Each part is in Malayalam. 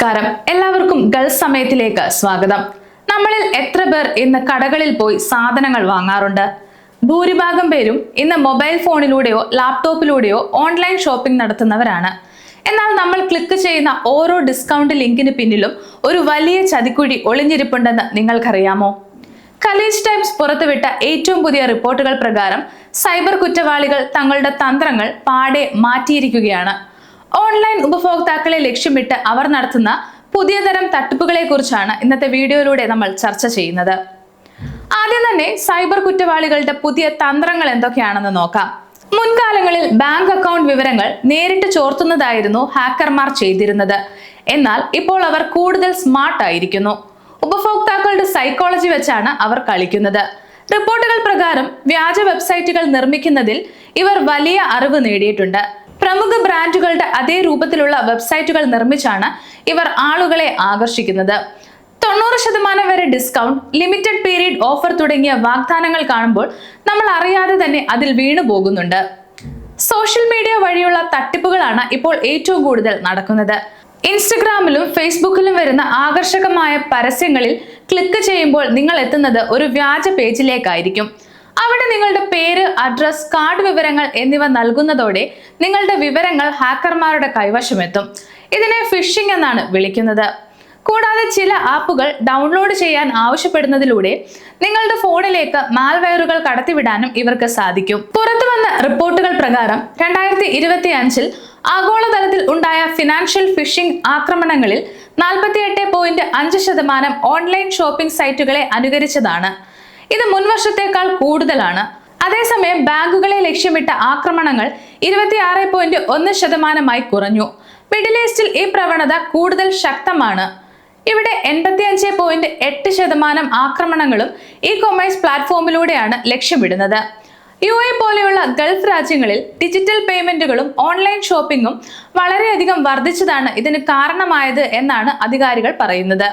നമസ്കാരം, എല്ലാവർക്കും ഗൾഫ് സമയത്തിലേക്ക് സ്വാഗതം. നമ്മളിൽ എത്ര പേർ ഇന്ന് കടകളിൽ പോയി സാധനങ്ങൾ വാങ്ങാറുണ്ട്? ഭൂരിഭാഗം പേരും ഇന്ന് മൊബൈൽ ഫോണിലൂടെയോ ലാപ്ടോപ്പിലൂടെയോ ഓൺലൈൻ ഷോപ്പിംഗ് നടത്തുന്നവരാണ്. എന്നാൽ നമ്മൾ ക്ലിക്ക് ചെയ്യുന്ന ഓരോ ഡിസ്കൗണ്ട് ലിങ്കിന് പിന്നിലും ഒരു വലിയ ചതിക്കുഴി ഒളിഞ്ഞിരിപ്പുണ്ടെന്ന് നിങ്ങൾക്കറിയാമോ? ഖലീജ് ടൈംസ് പുറത്തുവിട്ട ഏറ്റവും പുതിയ റിപ്പോർട്ടുകൾ പ്രകാരം സൈബർ കുറ്റവാളികൾ തങ്ങളുടെ തന്ത്രങ്ങൾ പാടെ മാറ്റിയിരിക്കുകയാണ്. ഓൺലൈൻ ഉപഭോക്താക്കളെ ലക്ഷ്യമിട്ട് അവർ നടത്തുന്ന പുതിയ തരം തട്ടിപ്പുകളെ കുറിച്ചാണ് ഇന്നത്തെ വീഡിയോയിലൂടെ നമ്മൾ ചർച്ച ചെയ്യുന്നത്. ആദ്യം തന്നെ സൈബർ കുറ്റവാളികളുടെ പുതിയ തന്ത്രങ്ങൾ എന്തൊക്കെയാണെന്ന് നോക്കാം. മുൻകാലങ്ങളിൽ ബാങ്ക് അക്കൗണ്ട് വിവരങ്ങൾ നേരിട്ട് ചോർത്തുന്നതായിരുന്നു ഹാക്കർമാർ ചെയ്തിരുന്നത്. എന്നാൽ ഇപ്പോൾ അവർ കൂടുതൽ സ്മാർട്ട് ആയിരിക്കുന്നു. ഉപഭോക്താക്കളുടെ സൈക്കോളജി വെച്ചാണ് അവർ കളിക്കുന്നത്. റിപ്പോർട്ടുകൾ പ്രകാരം വ്യാജ വെബ്സൈറ്റുകൾ നിർമ്മിക്കുന്നതിൽ ഇവർ വലിയ അറിവ് നേടിയിട്ടുണ്ട്. പ്രമുഖ ബ്രാൻഡുകളുടെ അതേ രൂപത്തിലുള്ള വെബ്സൈറ്റുകൾ നിർമ്മിച്ചാണ് ഇവർ ആളുകളെ ആകർഷിക്കുന്നത്. 90% വരെ ഡിസ്കൗണ്ട്, ലിമിറ്റഡ് പീരീഡ് ഓഫർ തുടങ്ങിയ വാഗ്ദാനങ്ങൾ കാണുമ്പോൾ നമ്മൾ അറിയാതെ തന്നെ അതിൽ വീണു പോകുന്നുണ്ട്. സോഷ്യൽ മീഡിയ വഴിയുള്ള തട്ടിപ്പുകളാണ് ഇപ്പോൾ ഏറ്റവും കൂടുതൽ നടക്കുന്നത്. ഇൻസ്റ്റഗ്രാമിലും ഫേസ്ബുക്കിലും വരുന്ന ആകർഷകമായ പരസ്യങ്ങളിൽ ക്ലിക്ക് ചെയ്യുമ്പോൾ നിങ്ങൾ എത്തുന്നത് ഒരു വ്യാജ പേജിലേക്കായിരിക്കും. അവിടെ നിങ്ങളുടെ പേര്, അഡ്രസ്, കാർഡ് വിവരങ്ങൾ എന്നിവ നൽകുന്നതോടെ നിങ്ങളുടെ വിവരങ്ങൾ ഹാക്കർമാരുടെ കൈവശമെത്തും. ഇതിനെ ഫിഷിംഗ് എന്നാണ് വിളിക്കുന്നത്. കൂടാതെ ചില ആപ്പുകൾ ഡൗൺലോഡ് ചെയ്യാൻ ആവശ്യപ്പെടുന്നതിലൂടെ നിങ്ങളുടെ ഫോണിലേക്ക് മാൽവെയറുകൾ കടത്തിവിടാനും ഇവർക്ക് സാധിക്കും. പുറത്തുവന്ന റിപ്പോർട്ടുകൾ പ്രകാരം 2025 ആഗോളതലത്തിൽ ഉണ്ടായ ഫിനാൻഷ്യൽ ഫിഷിംഗ് ആക്രമണങ്ങളിൽ 48.5% ഓൺലൈൻ ഷോപ്പിംഗ് സൈറ്റുകളെ അനുകരിച്ചതാണ്. ഇത് മുൻവർഷത്തേക്കാൾ കൂടുതലാണ്. അതേസമയം ബാങ്കുകളെ ലക്ഷ്യമിട്ട ആക്രമണങ്ങൾ 26.1% കുറഞ്ഞു. മിഡിൽ ഈസ്റ്റിൽ ഈ പ്രവണത കൂടുതൽ ശക്തമാണ്. ഇവിടെ 85.8% ആക്രമണങ്ങളും ഇ കൊമേഴ്സ് പ്ലാറ്റ്ഫോമിലൂടെയാണ് ലക്ഷ്യമിടുന്നത്. UAE പോലെയുള്ള ഗൾഫ് രാജ്യങ്ങളിൽ ഡിജിറ്റൽ പേയ്മെന്റുകളും ഓൺലൈൻ ഷോപ്പിംഗും വളരെയധികം വർദ്ധിച്ചതാണ് ഇതിന് കാരണമായത് എന്നാണ് അധികാരികൾ പറയുന്നത്.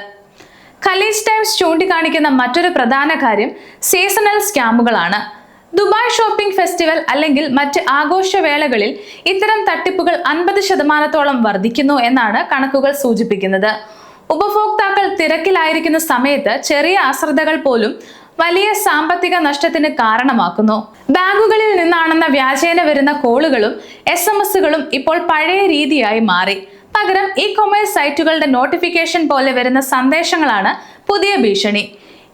ഖലീജ് ടൈംസ് ചൂണ്ടിക്കാണിക്കുന്ന മറ്റൊരു പ്രധാന കാര്യം സീസണൽ സ്കാമുകളാണ്. ദുബായ് ഷോപ്പിംഗ് ഫെസ്റ്റിവൽ അല്ലെങ്കിൽ മറ്റ് ആഘോഷവേളകളിൽ ഇത്തരം തട്ടിപ്പുകൾ 50%-ഓളം വർദ്ധിക്കുന്നു എന്നാണ് കണക്കുകൾ സൂചിപ്പിക്കുന്നത്. ഉപഭോക്താക്കൾ തിരക്കിലായിരിക്കുന്ന സമയത്ത് ചെറിയ അശ്രദ്ധകൾ പോലും വലിയ സാമ്പത്തിക നഷ്ടത്തിന് കാരണമാക്കുന്നു. ബാങ്കുകളിൽ നിന്നാണെന്ന വ്യാജേന വരുന്ന കോളുകളും SMS-കളും ഇപ്പോൾ പഴയ രീതിയായി മാറി. പകരം ഇ കൊമേഴ്സ് സൈറ്റുകളുടെ നോട്ടിഫിക്കേഷൻ പോലെ വരുന്ന സന്ദേശങ്ങളാണ് പുതിയ ഭീഷണി.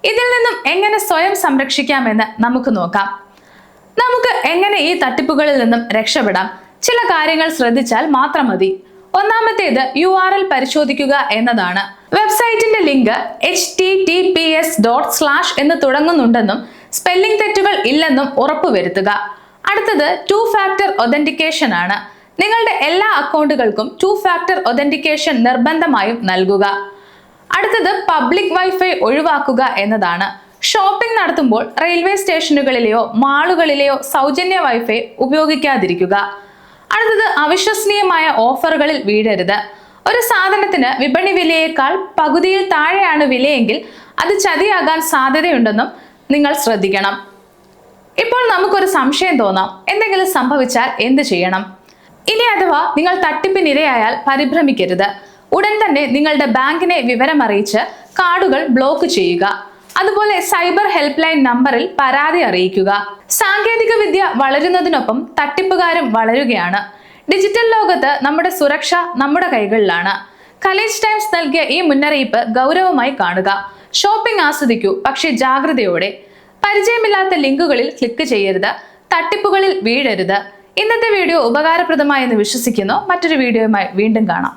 ഇതിൽ നിന്നും എങ്ങനെ സ്വയം സംരക്ഷിക്കാമെന്ന് നമുക്ക് നോക്കാം. നമുക്ക് എങ്ങനെ ഈ തട്ടിപ്പുകളിൽ നിന്നും രക്ഷപ്പെടാം? ചില കാര്യങ്ങൾ ശ്രദ്ധിച്ചാൽ മാത്രം മതി. ഒന്നാമത്തേത് URL പരിശോധിക്കുക എന്നതാണ്. വെബ്സൈറ്റിന്റെ ലിങ്ക് https:/ എന്ന് തുടങ്ങുന്നുണ്ടെന്നും സ്പെല്ലിംഗ് തെറ്റുകൾ ഇല്ലെന്നും ഉറപ്പുവരുത്തുക. അടുത്തത് 2 ഫാക്ടർ ഒതന്റിക്കേഷൻ ആണ്. നിങ്ങളുടെ എല്ലാ അക്കൗണ്ടുകൾക്കും 2 ഫാക്ടർ ഒതന്റിക്കേഷൻ നിർബന്ധമായും നൽകുക. അടുത്തത് പബ്ലിക് വൈഫൈ ഒഴിവാക്കുക എന്നതാണ്. ഷോപ്പിംഗ് നടത്തുമ്പോൾ റെയിൽവേ സ്റ്റേഷനുകളിലെയോ മാളുകളിലെയോ സൗജന്യ വൈഫൈ ഉപയോഗിക്കാതിരിക്കുക. അടുത്തത് അവിശ്വസനീയമായ ഓഫറുകളിൽ വീഴരുത്. ഒരു സാധനത്തിന് വിപണി വിലയേക്കാൾ പകുതിയിൽ താഴെയാണ് വിലയെങ്കിൽ അത് ചതിയാകാൻ സാധ്യതയുണ്ടെന്നും നിങ്ങൾ ശ്രദ്ധിക്കണം. ഇപ്പോൾ നമുക്കൊരു സംശയം തോന്നാം, എന്തെങ്കിലും സംഭവിച്ചാൽ എന്ത് ചെയ്യണം? ഇനി അഥവാ നിങ്ങൾ തട്ടിപ്പിനിരയായാൽ പരിഭ്രമിക്കരുത്. ഉടൻ തന്നെ നിങ്ങളുടെ ബാങ്കിനെ വിവരമറിയിച്ച് കാർഡുകൾ ബ്ലോക്ക് ചെയ്യുക. അതുപോലെ സൈബർ ഹെൽപ്പ് ലൈൻ നമ്പറിൽ പരാതി അറിയിക്കുക. സാങ്കേതിക വിദ്യ വളരുന്നതിനൊപ്പം തട്ടിപ്പുകാരും വളരുകയാണ്. ഡിജിറ്റൽ ലോകത്ത് നമ്മുടെ സുരക്ഷ നമ്മുടെ കൈകളിലാണ്. ഖലീജ് ടൈംസ് നൽകിയ ഈ മുന്നറിയിപ്പ് ഗൗരവമായി കാണുക. ഷോപ്പിംഗ് ആസ്വദിക്കൂ, പക്ഷേ ജാഗ്രതയോടെ. പരിചയമില്ലാത്ത ലിങ്കുകളിൽ ക്ലിക്ക് ചെയ്യരുത്. തട്ടിപ്പുകളിൽ വീഴരുത്. ഇന്നത്തെ വീഡിയോ ഉപകാരപ്രദമായെന്ന് വിശ്വസിക്കുന്നു. മറ്റൊരു വീഡിയോയുമായി വീണ്ടും കാണാം.